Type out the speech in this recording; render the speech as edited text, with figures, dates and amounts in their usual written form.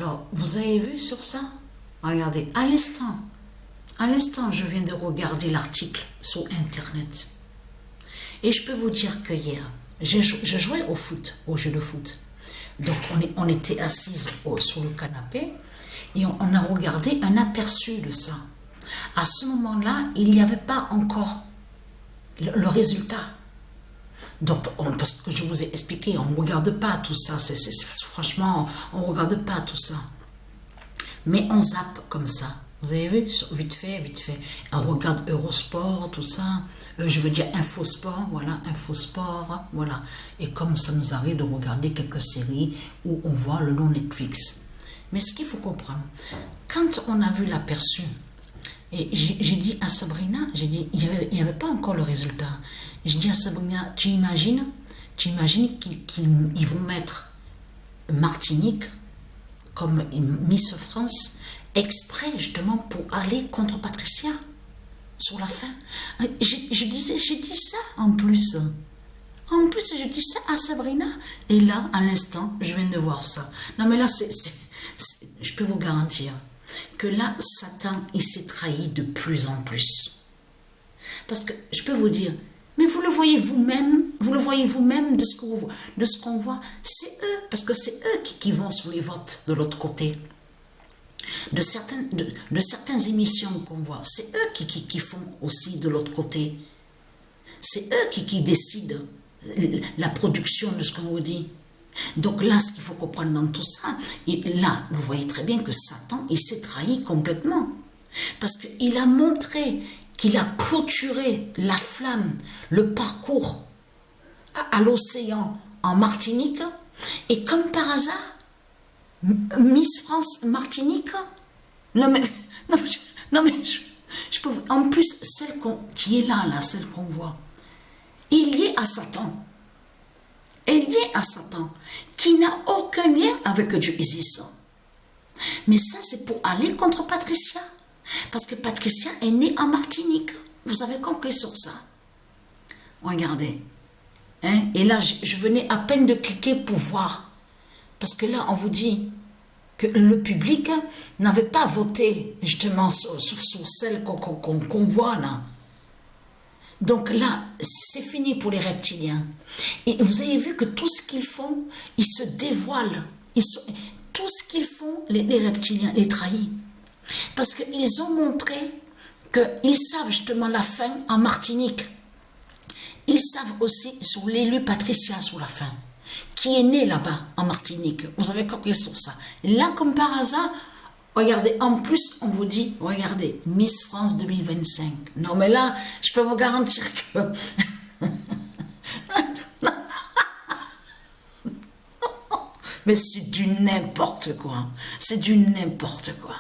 Alors, vous avez vu sur ça? Regardez, à l'instant, je viens de regarder l'article sur Internet. Et je peux vous dire que hier, je jouais au foot, au jeu de foot. Donc, on était assises sur le canapé et on a regardé un aperçu de ça. À ce moment-là, il n'y avait pas encore le résultat. Donc, parce que je vous ai expliqué, on ne regarde pas tout ça. Franchement, on ne regarde pas tout ça. Mais on zappe comme ça. Vous avez vu? Vite fait, vite fait. On regarde Eurosport, tout ça. Je veux dire Infosport, voilà, Infosport, voilà. Et comme ça nous arrive de regarder quelques séries où on voit le nom Netflix. Mais ce qu'il faut comprendre, quand on a vu l'aperçu, et j'ai dit à Sabrina, j'ai dit, il n'y avait pas encore le résultat. J'ai dit à Sabrina, tu imagines qu'ils vont mettre Martinique comme Miss France, exprès justement pour aller contre Patricia sur la fin. J'ai dit ça en plus. En plus, je dis ça à Sabrina. Et là, à l'instant, je viens de voir ça. Non, mais là, je peux vous garantir que là, Satan, il s'est trahi de plus en plus. Parce que je peux vous dire, mais vous le voyez vous-même de ce qu'on voit. C'est eux, parce que c'est eux qui vont sur les votes de l'autre côté. De certaines émissions qu'on voit, c'est eux qui font aussi de l'autre côté. C'est eux qui décident la production de ce qu'on vous dit. Donc là, ce qu'il faut comprendre dans tout ça, là, vous voyez très bien que Satan, il s'est trahi complètement. Parce qu'il a montré qu'il a clôturé la flamme, le parcours à l'océan en Martinique, et comme par hasard, Miss France Martinique, je peux, en plus, celle qui est là, celle qu'on voit, il y est à Satan. Elle y est à Satan, qui n'a aucun lien avec Dieu Isis. Mais ça, c'est pour aller contre Patricia. Parce que Patricia est née en Martinique. Vous avez compris sur ça. Regardez. Hein? Et là, je venais à peine de cliquer pour voir. Parce que là, on vous dit que le public n'avait pas voté justement sur celle qu'on voit là. Donc là, c'est fini pour les reptiliens. Et vous avez vu que tout ce qu'ils font, ils se dévoilent. Tout ce qu'ils font, les reptiliens, les trahis. Parce qu'ils ont montré qu'ils savent justement la fin en Martinique. Ils savent aussi sur l'élu Patricia sur la fin, qui est né là-bas en Martinique. Vous avez compris sur ça. Là, comme par hasard, regardez, en plus, on vous dit, regardez, Miss France 2025. Non, mais là, je peux vous garantir que... Mais c'est du n'importe quoi. C'est du n'importe quoi.